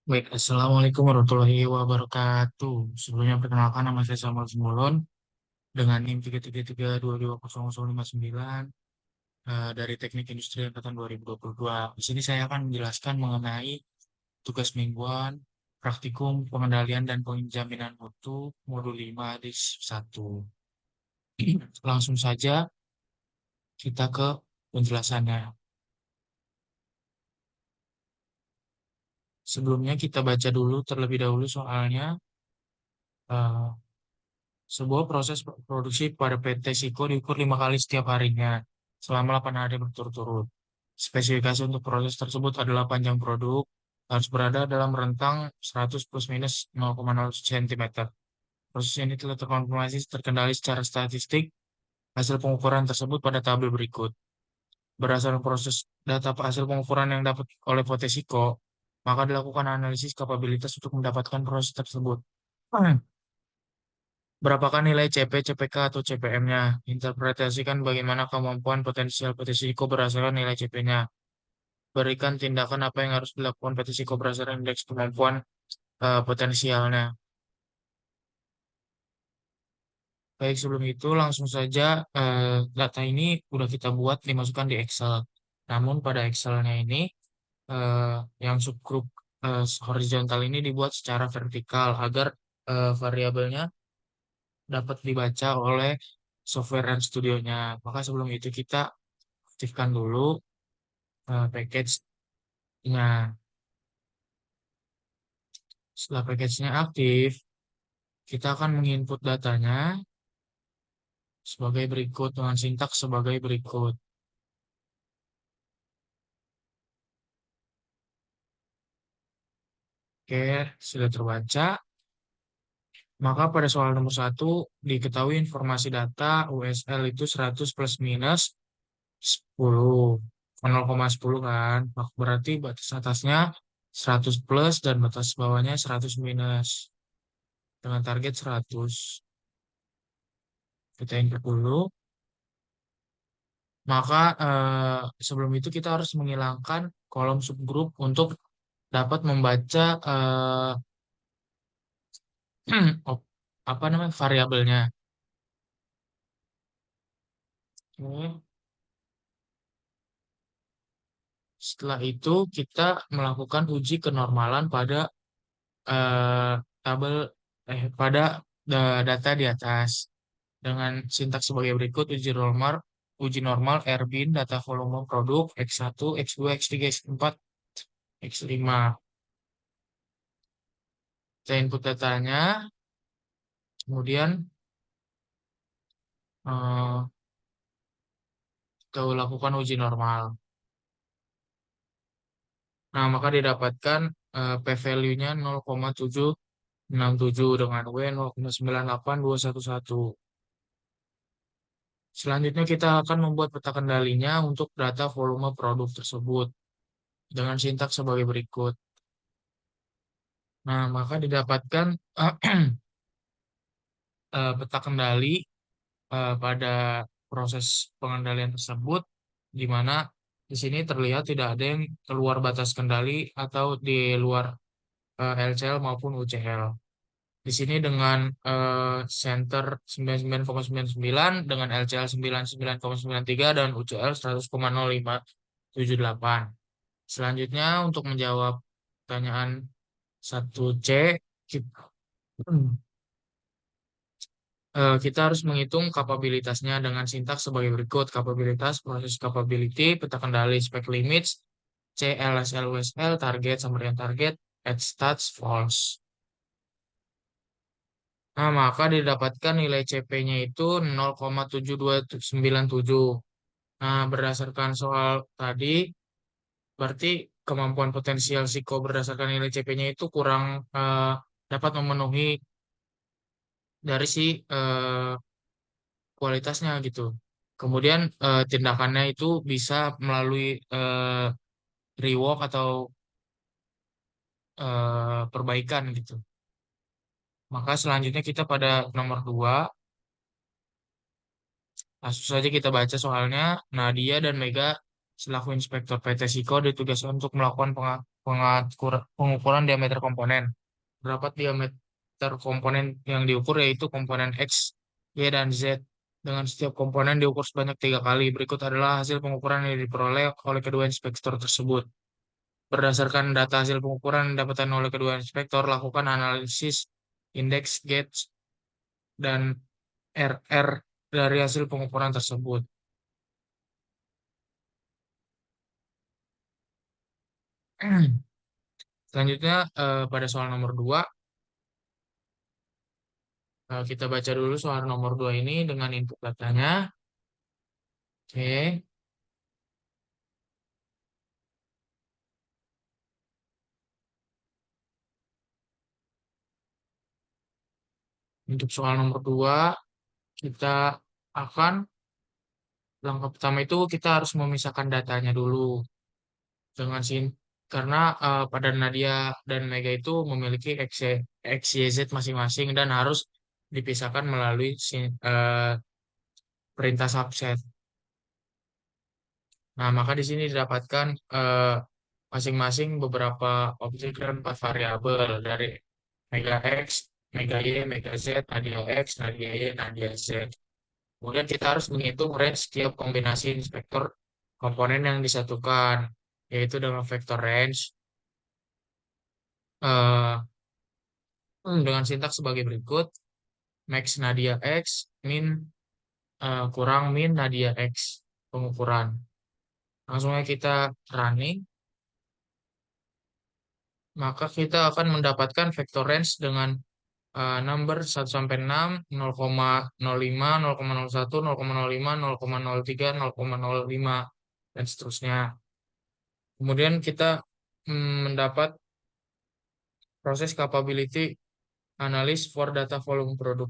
Baik, Assalamualaikum warahmatullahi wabarakatuh. Sebelumnya perkenalkan nama saya Samuel Simbolon dengan NIM 333220059 dari Teknik Industri Angkatan 2022. Di sini saya akan menjelaskan mengenai tugas mingguan, praktikum pengendalian dan penjaminan mutu modul 5 di 1. Langsung saja kita ke penjelasannya. Sebelumnya kita baca dulu terlebih dahulu soalnya. eh, Sebuah proses produksi pada PT Siko diukur 5 kali setiap harinya selama 8 hari berturut-turut. Spesifikasi untuk proses tersebut adalah panjang produk harus berada dalam rentang 100 plus minus 0,0 cm. Proses ini telah terkonfirmasi terkendali secara statistik. Hasil pengukuran tersebut pada tabel berikut. Berdasarkan proses data hasil pengukuran yang dapat oleh PT Siko, maka dilakukan analisis kapabilitas untuk mendapatkan proses tersebut. Berapakah nilai CP, CPK, atau CPM-nya? Interpretasikan bagaimana kemampuan potensial PT Siko berdasarkan nilai CP-nya. Berikan tindakan apa yang harus dilakukan PT Siko berdasarkan indeks kemampuan potensialnya. Baik, sebelum itu langsung saja data ini sudah kita buat dimasukkan di Excel. Namun pada Excel-nya ini eh, yang subgroup horizontal ini dibuat secara vertikal agar variabelnya dapat dibaca oleh software dan studionya. Maka sebelum itu kita aktifkan dulu package-nya. Setelah package-nya aktif, kita akan menginput datanya sebagai berikut dengan sintaks sebagai berikut. Oke, sudah terbaca. Maka pada soal nomor 1 diketahui informasi data USL itu 100 plus minus 10. 0,10 kan. Maka berarti batas atasnya 100 plus dan batas bawahnya 100 minus. Dengan target 100. Kita input dulu. Maka sebelum itu kita harus menghilangkan kolom subgroup untuk dapat membaca apa namanya variabelnya. Oke. Setelah itu kita melakukan uji kenormalan pada eh, tabel pada data di atas dengan sintaks sebagai berikut: uji normal R bin data volume produk X1, X2, X3, X4, X5. Kita input datanya, kemudian eh, kita lakukan uji normal. Nah, maka didapatkan p-value-nya 0,767 dengan W 0,98211. Selanjutnya kita akan membuat peta kendalinya untuk data volume produk tersebut dengan sintaks sebagai berikut. Nah, maka didapatkan peta kendali pada proses pengendalian tersebut, di mana di sini terlihat tidak ada yang keluar batas kendali atau di luar LCL maupun UCL. Di sini dengan center 99,99 dengan LCL 99,93 dan UCL 100,0578. Selanjutnya untuk menjawab pertanyaan 1C, kita, kita harus menghitung kapabilitasnya dengan sintaks sebagai berikut. Kapabilitas, proses capability, peta kendali, spec limits, C, LSL, USL, target, summary target, at stats, false. Nah, maka didapatkan nilai CP-nya itu 0,7297. Nah, berdasarkan soal tadi, berarti kemampuan potensial Siko berdasarkan nilai CP-nya itu kurang dapat memenuhi dari si kualitasnya gitu. Kemudian tindakannya itu bisa melalui rework atau perbaikan gitu. Maka selanjutnya kita pada nomor 2, langsung saja kita baca soalnya. Nadia dan Mega selaku inspektur PT Siko ditugaskan untuk melakukan pengukuran diameter komponen. Berapa diameter komponen yang diukur yaitu komponen X, Y, dan Z. Dengan setiap komponen diukur sebanyak 3 kali. Berikut adalah hasil pengukuran yang diperoleh oleh kedua inspektor tersebut. Berdasarkan data hasil pengukuran yang didapatkan oleh kedua inspektor, lakukan analisis indeks gauge dan RR dari hasil pengukuran tersebut. Selanjutnya, pada soal nomor 2, kita baca dulu soal nomor 2 ini dengan input datanya. Oke, untuk soal nomor 2, kita akan, langkah pertama itu kita harus memisahkan datanya dulu dengan karena pada Nadia dan Mega itu memiliki X, Y, Z masing-masing dan harus dipisahkan melalui perintah subset. Nah, maka di sini didapatkan masing-masing beberapa objek dan 4 variabel dari Mega X, Mega Y, Mega Z, Nadia X, Nadia Y, Nadia Z. Kemudian kita harus menghitung range setiap kombinasi inspektor komponen yang disatukan, yaitu dengan vektor range eh, dengan sintaks sebagai berikut: max Nadia X, min kurang min Nadia X, pengukuran. Langsung aja kita running, maka kita akan mendapatkan vector range dengan number 1 sampai 6, 0,05, 0,01, 0,05, 0,03, 0,05, dan seterusnya. Kemudian kita mendapat proses capability analysis for data volume product.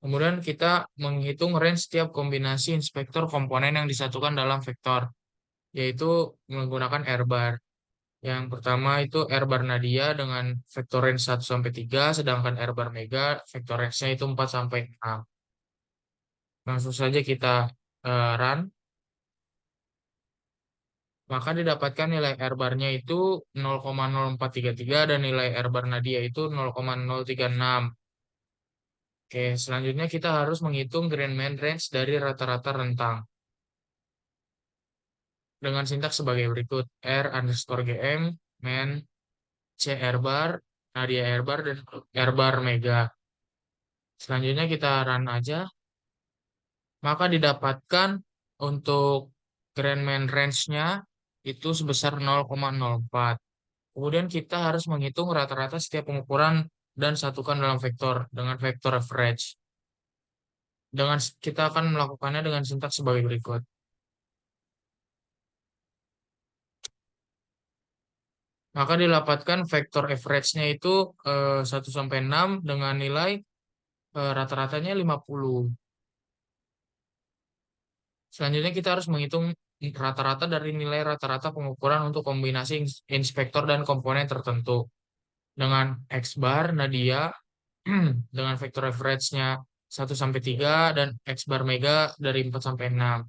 Kemudian kita menghitung range setiap kombinasi inspektor komponen yang disatukan dalam vektor, yaitu menggunakan R bar. Yang pertama itu R bar Nadia dengan vektor range 1 sampai 3, sedangkan R bar Mega vektor range-nya itu 4 sampai 6. Langsung saja kita run, maka didapatkan nilai R bar-nya itu 0,0433 dan nilai R bar Nadia itu 0,036. Oke, selanjutnya kita harus menghitung grand main range dari rata-rata rentang dengan sintaks sebagai berikut: R underscore GM, main, C R bar, Nadia R bar, dan R bar Mega. Selanjutnya kita run aja, maka didapatkan untuk grand main range-nya itu sebesar 0,04. Kemudian kita harus menghitung rata-rata setiap pengukuran dan satukan dalam vektor dengan vektor average. Kita akan melakukannya dengan sintaks sebagai berikut. Maka didapatkan vektor average-nya itu 1 sampai 6 dengan nilai rata-ratanya 50. Selanjutnya kita harus menghitung rata-rata dari nilai rata-rata pengukuran untuk kombinasi inspektor dan komponen tertentu. Dengan X bar Nadia dengan vektor average-nya 1 sampai 3 dan X bar Mega dari 4 sampai 6.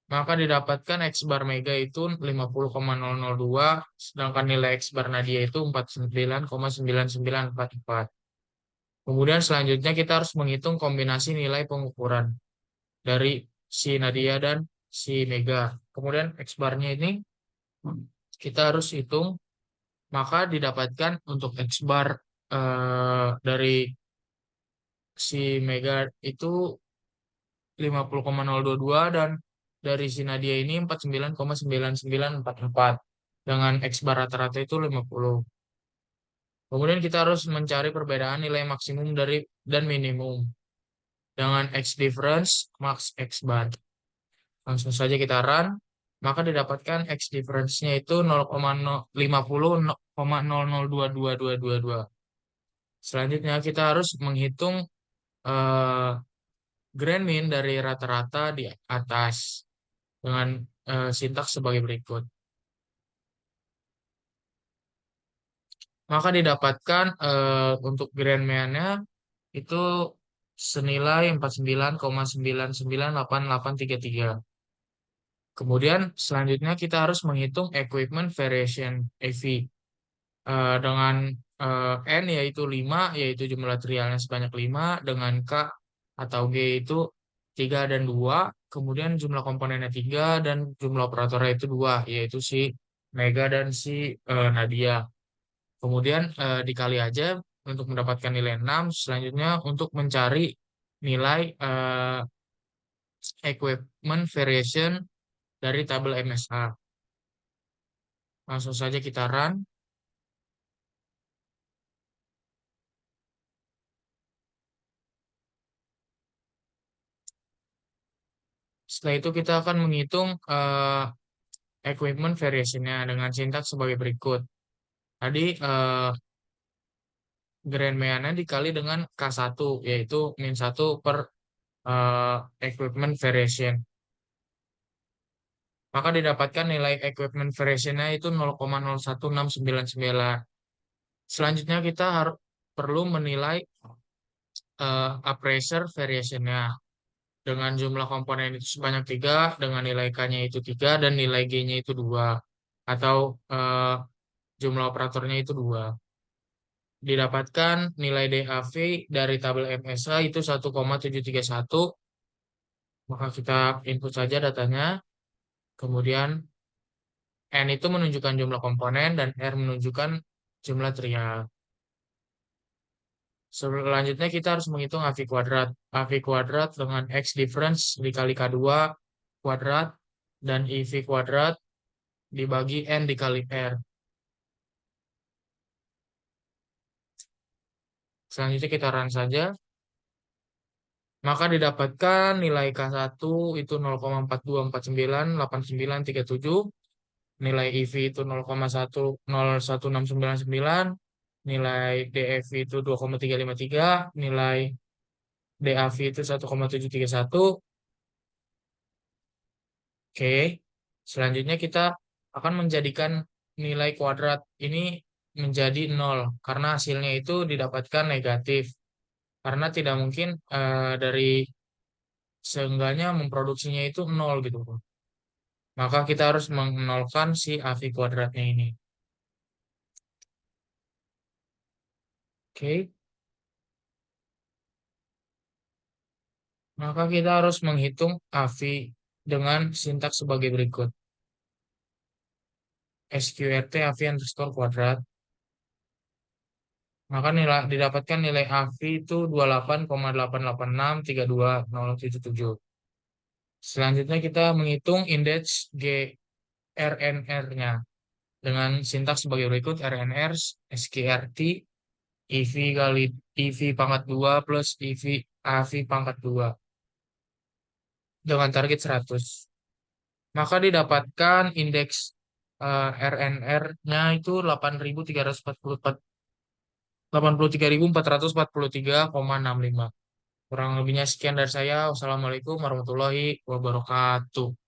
Maka didapatkan X bar Mega itu 50,002, sedangkan nilai X bar Nadia itu 49,9944. Kemudian selanjutnya kita harus menghitung kombinasi nilai pengukuran dari si Nadia dan si Mega. Kemudian X bar-nya ini kita harus hitung, maka didapatkan untuk X bar dari si Mega itu 50,022 dan dari si Nadia ini 49,9944 dengan X bar rata-rata itu 50. Kemudian kita harus mencari perbedaan nilai maksimum dari dan minimum dengan X difference max X bar. Langsung saja kita run, maka didapatkan X difference-nya itu 0,50,0022222. Selanjutnya kita harus menghitung eh, grand mean dari rata-rata di atas dengan sintaks sebagai berikut. Maka didapatkan untuk grand mean-nya itu senilai 49,998833. Kemudian selanjutnya kita harus menghitung equipment variation EV. Dengan N yaitu 5 yaitu jumlah trialnya sebanyak 5 dengan K atau G itu 3 dan 2 kemudian jumlah komponennya 3 dan jumlah operatornya itu 2 yaitu si Mega dan si Nadia. Kemudian dikali aja untuk mendapatkan nilai 6. Selanjutnya untuk mencari nilai equipment variation dari tabel MSA. Langsung saja kita run. Setelah itu kita akan menghitung equipment variation-nya dengan sintaks sebagai berikut. Tadi grand mean-nya dikali dengan K1 yaitu min 1 per eh, equipment variation. Maka didapatkan nilai equipment variation-nya itu 0,01699. Selanjutnya kita harus perlu menilai appraiser variation-nya dengan jumlah komponen itu sebanyak 3 dengan nilai K-nya itu 3 dan nilai G-nya itu 2 atau jumlah operatornya itu 2. Didapatkan nilai DAV dari tabel MSA itu 1,731. Maka kita input saja datanya. Kemudian N itu menunjukkan jumlah komponen dan R menunjukkan jumlah trial. Selanjutnya kita harus menghitung AV kuadrat. AV kuadrat dengan X difference dikali K2 kuadrat dan IV kuadrat dibagi N dikali R. Selanjutnya kita run saja. Maka didapatkan nilai K1 itu 0,42498937, nilai IV itu 0,101699, nilai DF itu 2,353, nilai DAV itu 1,731. Oke. Selanjutnya kita akan menjadikan nilai kuadrat ini menjadi 0 karena hasilnya itu didapatkan negatif. Karena tidak mungkin dari seenggaknya memproduksinya itu 0 gitu. Maka kita harus menolkan si AV kuadratnya ini. Oke, maka kita harus menghitung AV dengan sintaks sebagai berikut. SQRT AV underscore kuadrat. Maka didapatkan nilai AV itu 28,88632,077. Selanjutnya kita menghitung indeks GRNR-nya dengan sintaks sebagai berikut. RNR SQRT IV kali IV pangkat 2 plus IV AV pangkat 2 dengan target 100. Maka didapatkan indeks RNR-nya itu 83.443,65. Kurang lebihnya sekian dari saya. Wassalamualaikum warahmatullahi wabarakatuh.